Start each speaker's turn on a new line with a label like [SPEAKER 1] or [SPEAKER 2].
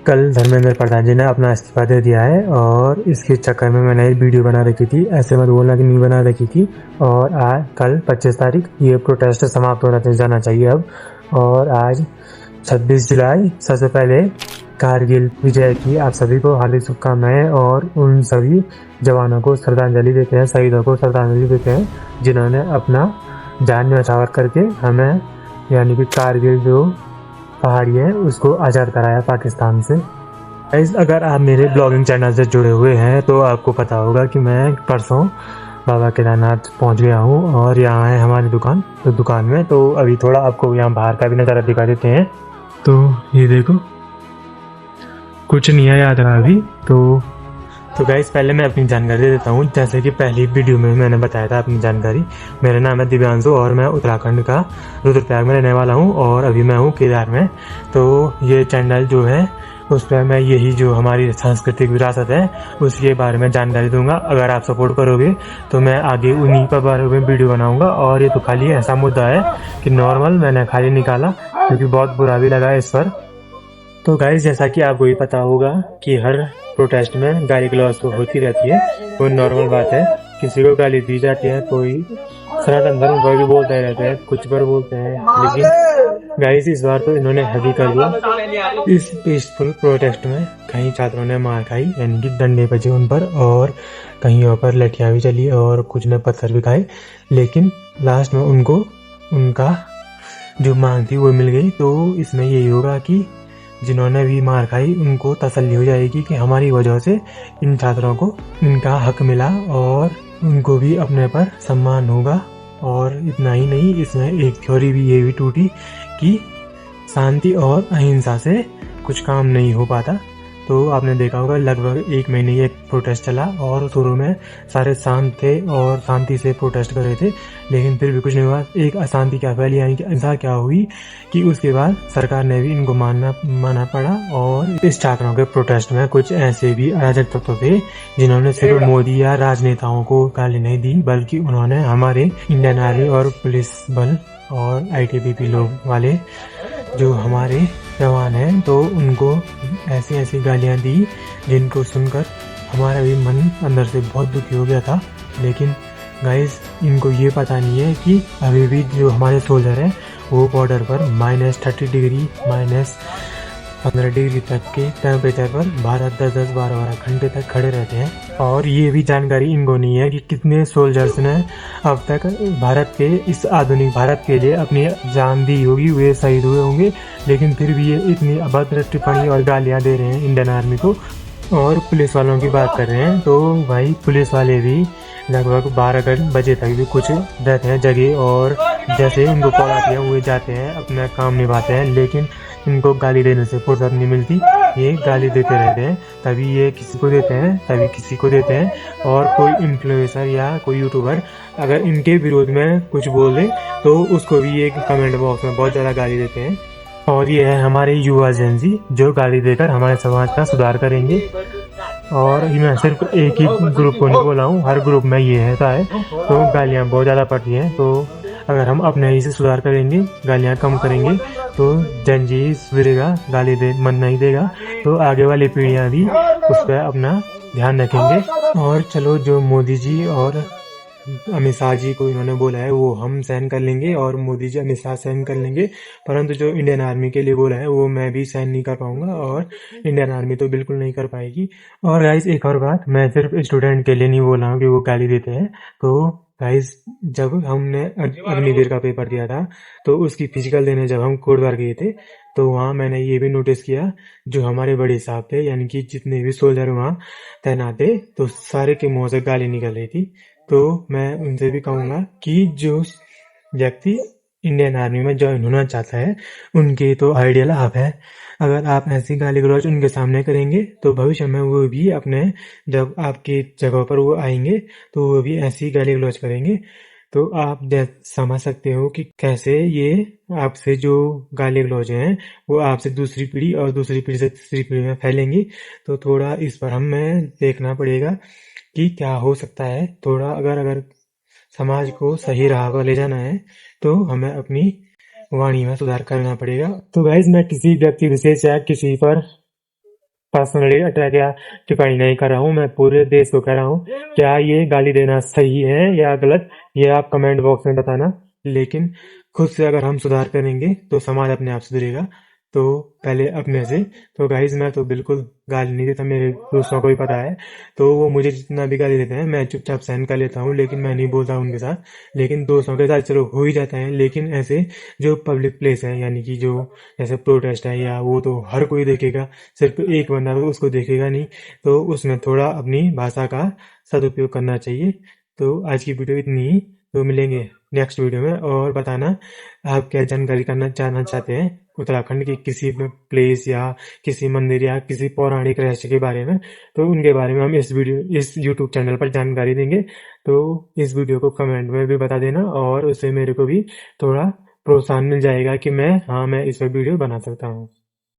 [SPEAKER 1] कल धर्मेंद्र प्रधान जी ने अपना इस्तीफा दे दिया है और इसके चक्कर में मैंने एक वीडियो बना रखी थी। ऐसे मत बोलना कि नहीं बना रखी थी। और आज कल 25 तारीख ये प्रोटेस्ट समाप्त होना जाना चाहिए अब। और आज 26 जुलाई, सबसे पहले कारगिल विजय की आप सभी को हार्दिक शुभकामनाएं और उन सभी जवानों को श्रद्धांजलि देते हैं, शहीदों को श्रद्धांजलि देते हैं जिन्होंने अपना जान न्यौछावर करके हमें यानी कि कारगिल जो पहाड़ी है उसको आज़ाद कराया पाकिस्तान से। गाइस, अगर आप मेरे ब्लॉगिंग चैनल से जुड़े हुए हैं तो आपको पता होगा कि मैं परसों बाबा केदारनाथ पहुंच गया हूं और यहाँ है हमारी दुकान। तो दुकान में तो अभी थोड़ा आपको यहाँ बाहर का भी नज़ारा दिखा देते हैं। तो ये देखो, कुछ नहीं है याद रहा अभी। तो गाइस, पहले मैं अपनी जानकारी दे देता हूँ। जैसे कि पहली वीडियो में मैंने बताया था अपनी जानकारी। मेरा नाम है दिव्यांशु और मैं उत्तराखंड का रुद्रप्रयाग में रहने वाला हूँ और अभी मैं हूँ केदार में। तो ये चैनल जो है उस पर मैं यही जो हमारी सांस्कृतिक विरासत है उसके बारे में जानकारी दूंगा। अगर आप सपोर्ट करोगे तो मैं आगे उन्हीं पर बारे में वीडियो बनाऊंगा। और ये तो खाली ऐसा मुद्दा है कि नॉर्मल मैंने खाली निकाला क्योंकि बहुत बुरा भी लगा इस पर। तो गाइस, जैसा कि आपको ये पता होगा कि हर प्रोटेस्ट में गाली गलौज तो होती रहती है, वो नॉर्मल बात है। किसी को गाली दी जाती है, कोई सनातन धर्म पर भी बोलते रहते हैं, कुछ पर बोलते हैं, लेकिन गाइस इस बार तो इन्होंने हद ही कर दिया। इस पीसफुल प्रोटेस्ट में कई छात्रों ने मार खाई, यानी कि डंडे बजे उन पर और कहीं पर लठियां भी चली और कुछ ने पत्थर भी खाए, लेकिन लास्ट में उनको उनका जो मांग थी वो मिल गई। तो इसमें यही होगा कि जिन्होंने भी मार खाई उनको तसल्ली हो जाएगी कि हमारी वजह से इन छात्रों को इनका हक मिला और उनको भी अपने पर सम्मान होगा। और इतना ही नहीं, इसमें एक थ्योरी भी ये भी टूटी कि शांति और अहिंसा से कुछ काम नहीं हो पाता। तो आपने देखा होगा लगभग 1 महीने ये प्रोटेस्ट चला और शुरू में सारे शांत थे और शांति से प्रोटेस्ट कर रहे थे, लेकिन फिर भी कुछ नहीं हुआ। एक अशांति क्या फैली, यानी कि ऐसा क्या हुई कि उसके बाद सरकार ने भी इनको मानना पड़ा। और इस छात्रों के प्रोटेस्ट में कुछ ऐसे भी अराजक तत्व थे जिन्होंने सिर्फ मोदी या राजनेताओं को गाली नहीं दी, बल्कि उन्होंने हमारे इंडियन आर्मी और पुलिस बल और आईटीबीपी लोग वाले जो हमारे जवान हैं तो उनको ऐसी ऐसी गालियां दी जिनको सुनकर हमारा भी मन अंदर से बहुत दुखी हो गया था। लेकिन गाइस, इनको ये पता नहीं है कि अभी भी जो हमारे सोल्जर हैं वो बॉर्डर पर -30 डिग्री -15 डिग्री तक के टेम्परेचर पर 10-12 घंटे तक खड़े रहते हैं। और ये भी जानकारी इनको नहीं है कि कितने सोल्जर्स ने अब तक भारत के इस आधुनिक भारत के लिए अपनी जान दी होगी, वे शहीद हुए होंगे, लेकिन फिर भी ये इतनी अभद्र टिप्पणी और गालियां दे रहे हैं इंडियन आर्मी को। और पुलिस वालों की बात कर रहे हैं तो भाई पुलिस वाले भी लगभग 12 बजे तक भी कुछ रहते हैं जगह, और जैसे उनको कॉल आती है वो जाते हैं अपना काम निभाते हैं, लेकिन इनको गाली देने से फुर्सत नहीं मिलती। ये गाली देते रहते हैं, तभी ये किसी को देते हैं, तभी किसी को देते हैं। और कोई इन्फ्लुएंसर या कोई यूट्यूबर अगर इनके विरोध में कुछ बोल दे तो उसको भी ये कमेंट बॉक्स में बहुत ज़्यादा गाली देते हैं। और ये है हमारे युवा जेनजी जो गाली देकर हमारे समाज का सुधार करेंगे। और मैं सिर्फ एक ही ग्रुप को नहीं बोला हूँ, हर ग्रुप में ये रहता है। तो गालियाँ बहुत ज़्यादा पड़ती हैं, तो अगर हम अपने ही से सुधार करेंगे, गालियाँ कम करेंगे, तो जेनजी सुधरेगा, गाली दे मन नहीं देगा, तो आगे वाली पीढ़ियाँ भी उस पर अपना ध्यान रखेंगे। और चलो, जो मोदी जी और अमित शाह जी को इन्होंने बोला है वो हम सहन कर लेंगे और मोदी जी अमित शाह सहन कर लेंगे, परंतु जो इंडियन आर्मी के लिए बोला है वो मैं भी सहन नहीं कर पाऊंगा और इंडियन आर्मी तो बिल्कुल नहीं कर पाएगी। और गाइस, एक और बात, मैं सिर्फ स्टूडेंट के लिए नहीं बोल रहा हूँ कि वो गाली देते हैं। तो गाइस, जब हमने अग्निवीर का पेपर दिया था तो उसकी फिजिकल देने जब हम कोटद्वार गए थे तो वहाँ मैंने ये भी नोटिस किया, जो हमारे बड़े साहब थे यानी कि जितने भी सोल्जर वहाँ तैनात थे तो सारे के मुँह से गाली निकल रही थी। तो मैं उनसे भी कहूँगा कि जो व्यक्ति इंडियन आर्मी में ज्वाइन होना चाहता है उनके तो आइडियल आप है। अगर आप ऐसी गाली गलौज उनके सामने करेंगे तो भविष्य में वो भी अपने जब आपकी जगह पर वो आएंगे तो वो भी ऐसी गाली गलौज करेंगे। तो आप समझ सकते हो कि कैसे ये आपसे जो गाली गलौज हैं वो आपसे दूसरी पीढ़ी और दूसरी पीढ़ी से तीसरी पीढ़ी में फैलेंगी। तो थोड़ा इस पर हमें देखना पड़ेगा कि क्या हो सकता है। थोड़ा अगर समाज को सही राह पर ले जाना है तो हमें अपनी वाणी में सुधार करना पड़ेगा। तो गाइज, मैं किसी व्यक्ति विशेष या किसी पर पर्सनली अटैक या टिप्पणी नहीं कर रहा हूँ, मैं पूरे देश को कह रहा हूँ। क्या ये गाली देना सही है या गलत, ये आप कमेंट बॉक्स में बताना। लेकिन खुद से अगर हम सुधार करेंगे तो समाज अपने आप सुधरेगा। तो पहले अपने से। तो गाइज मैं तो बिल्कुल गाली नहीं देता, मेरे दोस्तों को भी पता है। तो वो मुझे जितना भी गाली देते हैं मैं चुपचाप सहन कर लेता हूँ, लेकिन मैं नहीं बोलता उनके साथ। लेकिन दोस्तों के साथ चलो हो ही जाता है, लेकिन ऐसे जो पब्लिक प्लेस है, यानी कि जो जैसे प्रोटेस्ट है या वो तो हर कोई देखेगा, सिर्फ एक बंदा तो उसको देखेगा नहीं। तो उसमें थोड़ा अपनी भाषा का सदुपयोग करना चाहिए। तो आज की वीडियो इतनी ही। तो मिलेंगे नेक्स्ट वीडियो में। और बताना आप क्या जानकारी करना जानना चाहते हैं उत्तराखंड की किसी प्लेस या किसी मंदिर या किसी पौराणिक रहस्य के बारे में। तो उनके बारे में हम इस यूट्यूब चैनल पर जानकारी देंगे। तो इस वीडियो को कमेंट में भी बता देना, और उससे मेरे को भी थोड़ा प्रोत्साहन मिल जाएगा कि मैं इस पर वीडियो बना सकता हूँ।